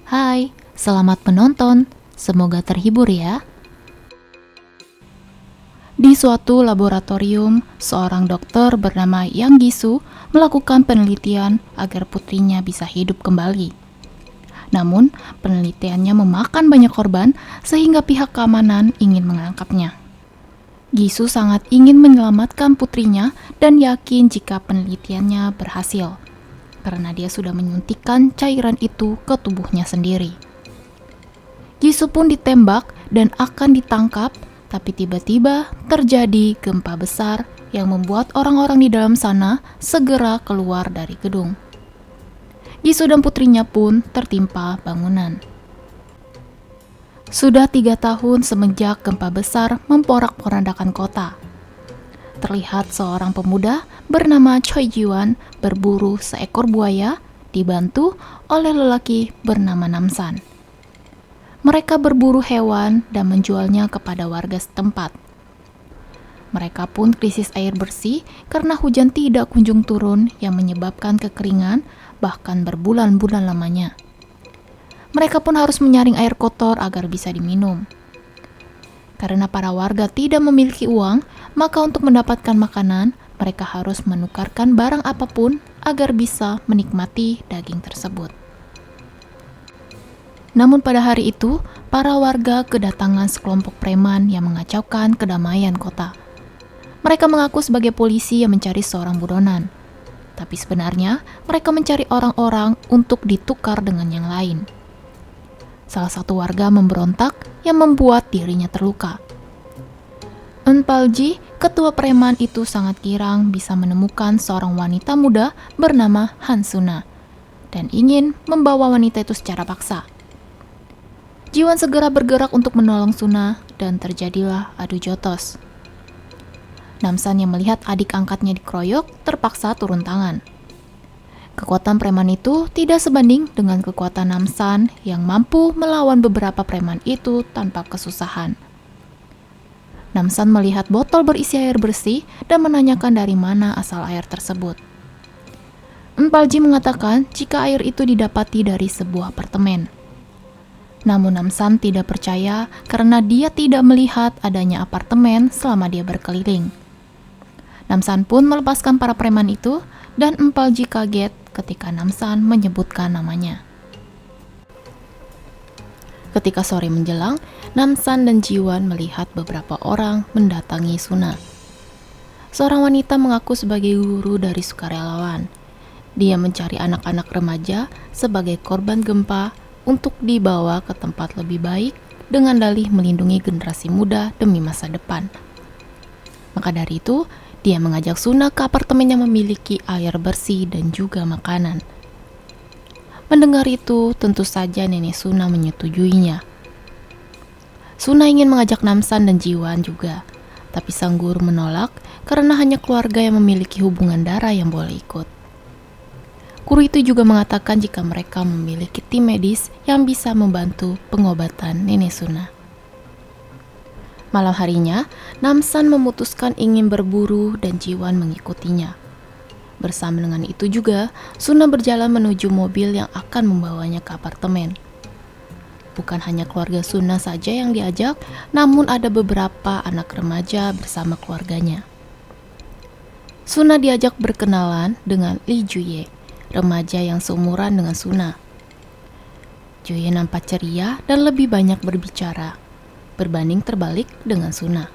Hai, selamat menonton. Semoga terhibur ya. Di suatu laboratorium, seorang dokter bernama Yang Gisu melakukan penelitian agar putrinya bisa hidup kembali. Namun, penelitiannya memakan banyak korban sehingga pihak keamanan ingin menangkapnya. Gisu sangat ingin menyelamatkan putrinya dan yakin jika penelitiannya berhasil, karena dia sudah menyuntikkan cairan itu ke tubuhnya sendiri. Gisu pun ditembak dan akan ditangkap, tapi tiba-tiba terjadi gempa besar yang membuat orang-orang di dalam sana segera keluar dari gedung. Gisu dan putrinya pun tertimpa bangunan. Sudah 3 tahun semenjak gempa besar memporak-porandakan kota. Terlihat seorang pemuda bernama Choi Jiwan berburu seekor buaya dibantu oleh lelaki bernama Namsan. Mereka berburu hewan dan menjualnya kepada warga setempat. Mereka pun krisis air bersih karena hujan tidak kunjung turun yang menyebabkan kekeringan bahkan berbulan-bulan lamanya. Mereka pun harus menyaring air kotor agar bisa diminum. Karena para warga tidak memiliki uang, maka untuk mendapatkan makanan, mereka harus menukarkan barang apapun agar bisa menikmati daging tersebut. Namun pada hari itu, para warga kedatangan sekelompok preman yang mengacaukan kedamaian kota. Mereka mengaku sebagai polisi yang mencari seorang buronan. Tapi sebenarnya, mereka mencari orang-orang untuk ditukar dengan yang lain. Salah satu warga memberontak yang membuat dirinya terluka. Enpalji, ketua preman itu sangat girang bisa menemukan seorang wanita muda bernama Hansuna dan ingin membawa wanita itu secara paksa. Jiwan segera bergerak untuk menolong Suna dan terjadilah adu jotos. Namsan yang melihat adik angkatnya dikeroyok terpaksa turun tangan. Kekuatan preman itu tidak sebanding dengan kekuatan Namsan yang mampu melawan beberapa preman itu tanpa kesusahan. Namsan melihat botol berisi air bersih dan menanyakan dari mana asal air tersebut. Enpalji mengatakan jika air itu didapati dari sebuah apartemen. Namun Namsan tidak percaya karena dia tidak melihat adanya apartemen selama dia berkeliling. Namsan pun melepaskan para preman itu dan Enpalji kaget ketika Namsan menyebutkan namanya. Ketika sore menjelang, Namsan dan Jiwan melihat beberapa orang mendatangi Suna. Seorang wanita mengaku sebagai guru dari sukarelawan. Dia mencari anak-anak remaja sebagai korban gempa untuk dibawa ke tempat lebih baik dengan dalih melindungi generasi muda demi masa depan. Maka dari itu, dia mengajak Suna ke apartemen yang memiliki air bersih dan juga makanan. Mendengar itu, tentu saja nenek Suna menyetujuinya. Suna ingin mengajak Namsan dan Jiwan juga, tapi sang guru menolak karena hanya keluarga yang memiliki hubungan darah yang boleh ikut. Guru itu juga mengatakan jika mereka memiliki tim medis yang bisa membantu pengobatan nenek Suna. Malam harinya, Namsan memutuskan ingin berburu dan Jiwan mengikutinya. Bersama dengan itu juga, Suna berjalan menuju mobil yang akan membawanya ke apartemen. Bukan hanya keluarga Suna saja yang diajak, namun ada beberapa anak remaja bersama keluarganya. Suna diajak berkenalan dengan Li Juye, remaja yang seumuran dengan Suna. Juye nampak ceria dan lebih banyak berbicara, berbanding terbalik dengan Suna.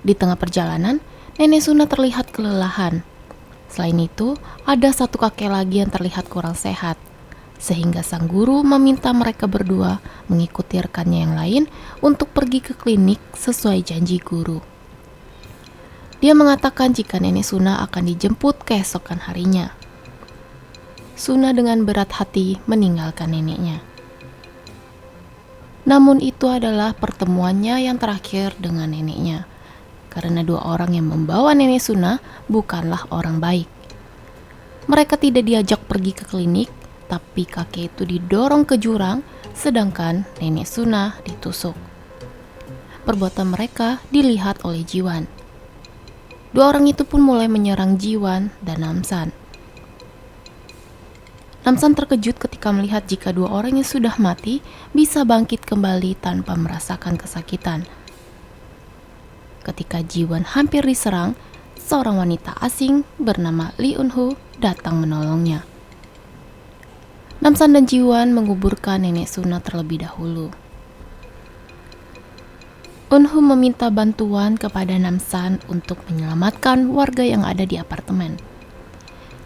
Di tengah perjalanan, nenek Suna terlihat kelelahan. Selain itu, ada satu kakek lagi yang terlihat kurang sehat, sehingga sang guru meminta mereka berdua mengikuti rekannya yang lain untuk pergi ke klinik sesuai janji guru. Dia mengatakan jika nenek Suna akan dijemput keesokan harinya. Suna dengan berat hati meninggalkan neneknya. Namun itu adalah pertemuannya yang terakhir dengan neneknya, karena dua orang yang membawa nenek Suna bukanlah orang baik. Mereka tidak diajak pergi ke klinik, tapi kakek itu didorong ke jurang, sedangkan nenek Suna ditusuk. Perbuatan mereka dilihat oleh Jiwan. Dua orang itu pun mulai menyerang Jiwan dan Namsan. Namsan terkejut ketika melihat jika dua orang yang sudah mati bisa bangkit kembali tanpa merasakan kesakitan. Ketika Jiwon hampir diserang, seorang wanita asing bernama Lee Eun-ho datang menolongnya. Namsan dan Jiwon menguburkan nenek Suna terlebih dahulu. Eun-ho meminta bantuan kepada Namsan untuk menyelamatkan warga yang ada di apartemen.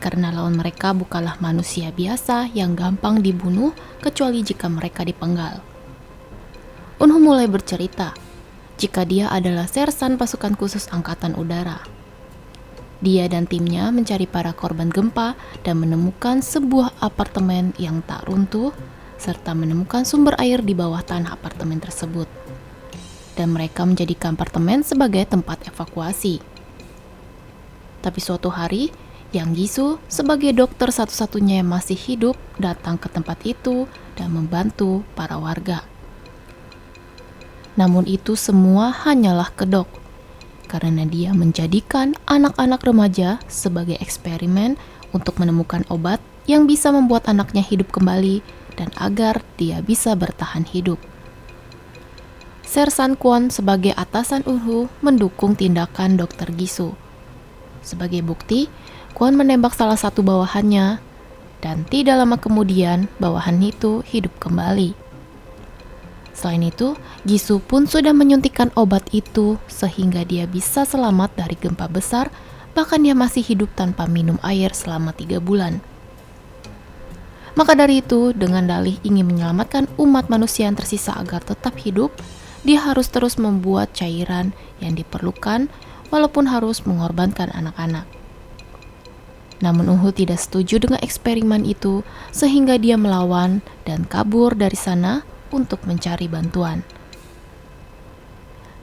Karena lawan mereka bukanlah manusia biasa yang gampang dibunuh kecuali jika mereka dipenggal. Eun-ho mulai bercerita jika dia adalah sersan pasukan khusus angkatan udara. Dia dan timnya mencari para korban gempa dan menemukan sebuah apartemen yang tak runtuh serta menemukan sumber air di bawah tanah apartemen tersebut. Dan mereka menjadikan apartemen sebagai tempat evakuasi. Tapi suatu hari, Yang Gisu sebagai dokter satu-satunya yang masih hidup datang ke tempat itu dan membantu para warga. Namun itu semua hanyalah kedok, karena dia menjadikan anak-anak remaja sebagai eksperimen untuk menemukan obat yang bisa membuat anaknya hidup kembali dan agar dia bisa bertahan hidup. Sersan Kwon sebagai atasan Eun-ho mendukung tindakan Dr. Gisu. Sebagai bukti, Kwon menembak salah satu bawahannya, dan tidak lama kemudian bawahan itu hidup kembali. Selain itu, Gisu pun sudah menyuntikkan obat itu sehingga dia bisa selamat dari gempa besar, bahkan dia masih hidup tanpa minum air selama 3 bulan. Maka dari itu, dengan dalih ingin menyelamatkan umat manusia yang tersisa agar tetap hidup, dia harus terus membuat cairan yang diperlukan walaupun harus mengorbankan anak-anak. Namun Eun-ho tidak setuju dengan eksperimen itu sehingga dia melawan dan kabur dari sana untuk mencari bantuan.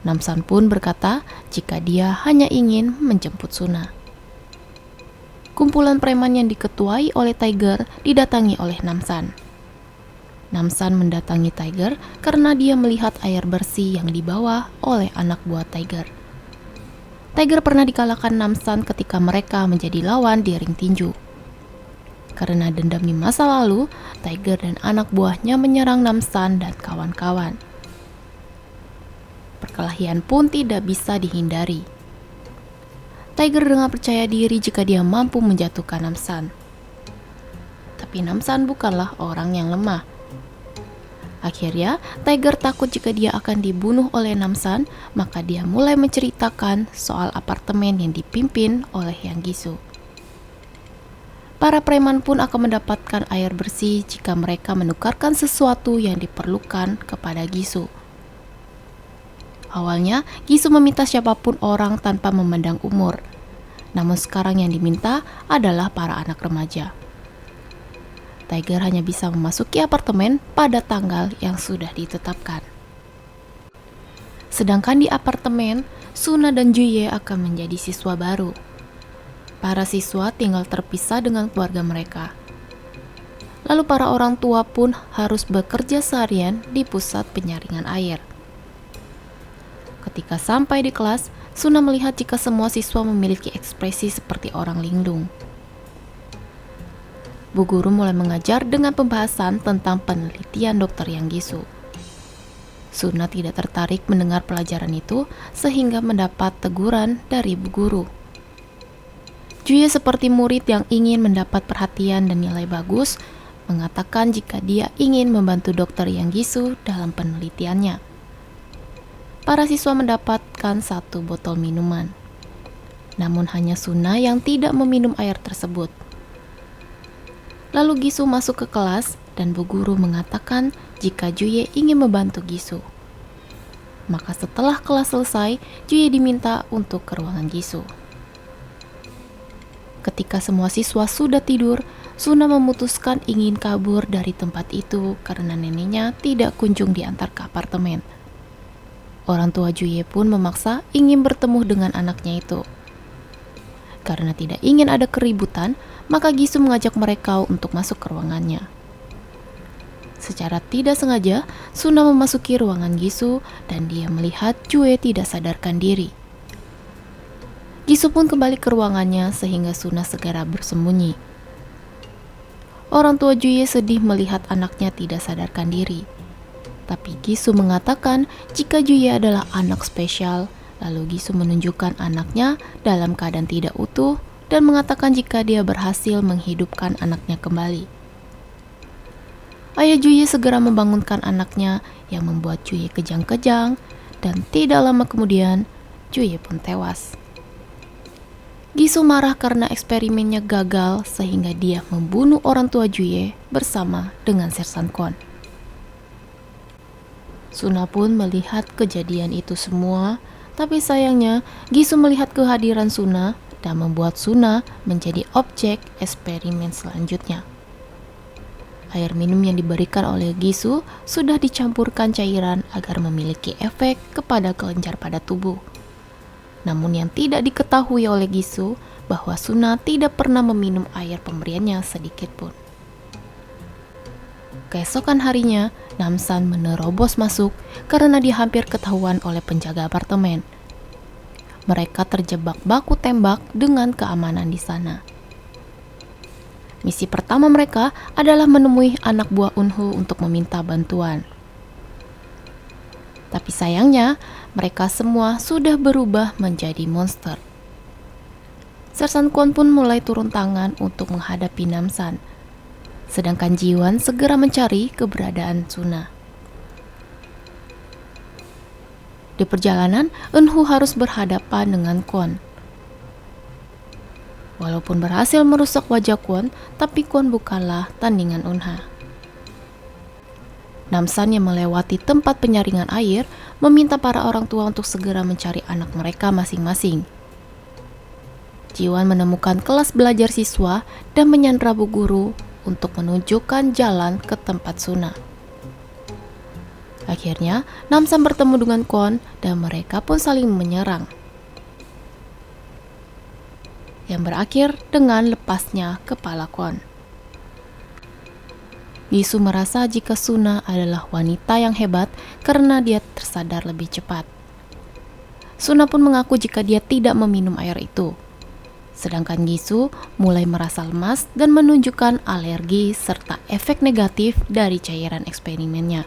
Namsan pun berkata jika dia hanya ingin menjemput Suna. Kumpulan preman yang diketuai oleh Tiger didatangi oleh Namsan. Namsan mendatangi Tiger karena dia melihat air bersih yang dibawa oleh anak buah Tiger. Tiger pernah dikalahkan Namsan ketika mereka menjadi lawan di ring tinju. Karena dendam di masa lalu, Tiger dan anak buahnya menyerang Namsan dan kawan-kawan. Perkelahian pun tidak bisa dihindari. Tiger dengan percaya diri jika dia mampu menjatuhkan Namsan. Tapi Namsan bukanlah orang yang lemah. Akhirnya, Tiger takut jika dia akan dibunuh oleh Namsan, maka dia mulai menceritakan soal apartemen yang dipimpin oleh Yang Gisu. Para preman pun akan mendapatkan air bersih jika mereka menukarkan sesuatu yang diperlukan kepada Gisu. Awalnya, Gisu meminta siapapun orang tanpa memandang umur. Namun sekarang yang diminta adalah para anak remaja. Tiger hanya bisa memasuki apartemen pada tanggal yang sudah ditetapkan. Sedangkan di apartemen, Suna dan Juye akan menjadi siswa baru. Para siswa tinggal terpisah dengan keluarga mereka. Lalu para orang tua pun harus bekerja seharian di pusat penyaringan air. Ketika sampai di kelas, Suna melihat jika semua siswa memiliki ekspresi seperti orang linglung. Bu guru mulai mengajar dengan pembahasan tentang penelitian Dr. Yang Gisu. Suna tidak tertarik mendengar pelajaran itu sehingga mendapat teguran dari bu guru. Juye seperti murid yang ingin mendapat perhatian dan nilai bagus, mengatakan jika dia ingin membantu Dr. Yang Gisu dalam penelitiannya. Para siswa mendapatkan 1 botol minuman. Namun hanya Suna yang tidak meminum air tersebut. Lalu Gisu masuk ke kelas dan bu guru mengatakan jika Juye ingin membantu Gisu. Maka setelah kelas selesai, Juye diminta untuk ke ruangan Gisu. Ketika semua siswa sudah tidur, Suna memutuskan ingin kabur dari tempat itu karena neneknya tidak kunjung diantar ke apartemen. Orang tua Juye pun memaksa ingin bertemu dengan anaknya itu. Karena tidak ingin ada keributan, maka Gisu mengajak mereka untuk masuk ke ruangannya. Secara tidak sengaja, Suna memasuki ruangan Gisu dan dia melihat Juye tidak sadarkan diri. Gisu pun kembali ke ruangannya sehingga Suna segera bersembunyi. Orang tua Juye sedih melihat anaknya tidak sadarkan diri. Tapi Gisu mengatakan jika Juye adalah anak spesial. Lalu Gisu menunjukkan anaknya dalam keadaan tidak utuh dan mengatakan jika dia berhasil menghidupkan anaknya kembali. Ayah Juye segera membangunkan anaknya yang membuat Juye kejang-kejang dan tidak lama kemudian Juye pun tewas. Gisu marah karena eksperimennya gagal sehingga dia membunuh orang tua Juye bersama dengan Sersan Kwon. Suna pun melihat kejadian itu semua, tapi sayangnya Gisu melihat kehadiran Suna dan membuat Suna menjadi objek eksperimen selanjutnya. Air minum yang diberikan oleh Gisu sudah dicampurkan cairan agar memiliki efek kepada kelenjar pada tubuh. Namun yang tidak diketahui oleh Gisu bahwa Suna tidak pernah meminum air pemberiannya sedikit pun. Keesokan harinya, Namsan menerobos masuk karena dia hampir ketahuan oleh penjaga apartemen. Mereka terjebak baku tembak dengan keamanan di sana. Misi pertama mereka adalah menemui anak buah Eunho untuk meminta bantuan. Tapi sayangnya, mereka semua sudah berubah menjadi monster. Sersan Kwon pun mulai turun tangan untuk menghadapi Namsan. Sedangkan Jiwon segera mencari keberadaan Suna. Di perjalanan, Eunho harus berhadapan dengan Kwon. Walaupun berhasil merusak wajah Kwon, tapi Kwon bukanlah tandingan Eunha. Namsan yang melewati tempat penyaringan air meminta para orang tua untuk segera mencari anak mereka masing-masing. Jiwon menemukan kelas belajar siswa dan menyandra bu guru untuk menunjukkan jalan ke tempat Suna. Akhirnya, Namsan bertemu dengan Kwon dan mereka pun saling menyerang. Yang berakhir dengan lepasnya kepala Kwon. Gisu merasa jika Suna adalah wanita yang hebat karena dia tersadar lebih cepat. Suna pun mengaku jika dia tidak meminum air itu. Sedangkan Gisu mulai merasa lemas dan menunjukkan alergi serta efek negatif dari cairan eksperimennya.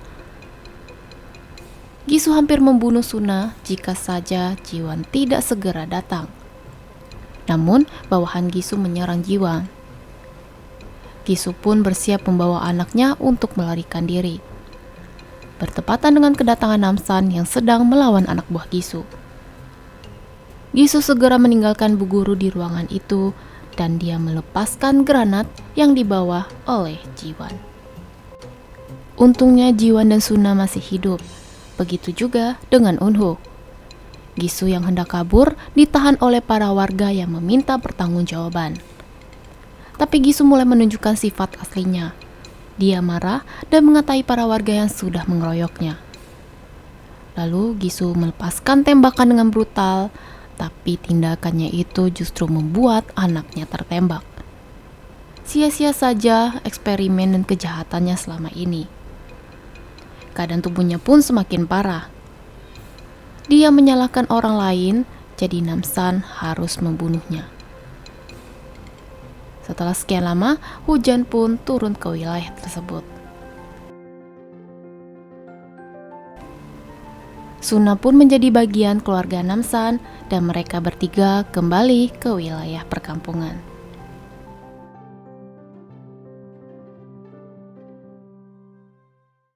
Gisu hampir membunuh Suna jika saja Jiwon tidak segera datang. Namun, bawahan Gisu menyerang Jiwon. Gisu pun bersiap membawa anaknya untuk melarikan diri. Bertepatan dengan kedatangan Namsan yang sedang melawan anak buah Gisu. Gisu segera meninggalkan bu guru di ruangan itu dan dia melepaskan granat yang dibawa oleh Jiwon. Untungnya Jiwon dan Suna masih hidup. Begitu juga dengan Eunho. Gisu yang hendak kabur ditahan oleh para warga yang meminta pertanggungjawaban. Tapi Gisu mulai menunjukkan sifat aslinya. Dia marah dan mengatai para warga yang sudah mengeroyoknya. Lalu Gisu melepaskan tembakan dengan brutal, tapi tindakannya itu justru membuat anaknya tertembak. Sia-sia saja eksperimen dan kejahatannya selama ini. Keadaan tubuhnya pun semakin parah. Dia menyalahkan orang lain, jadi Namsan harus membunuhnya. Setelah sekian lama, hujan pun turun ke wilayah tersebut. Suna pun menjadi bagian keluarga Namsan dan mereka bertiga kembali ke wilayah perkampungan.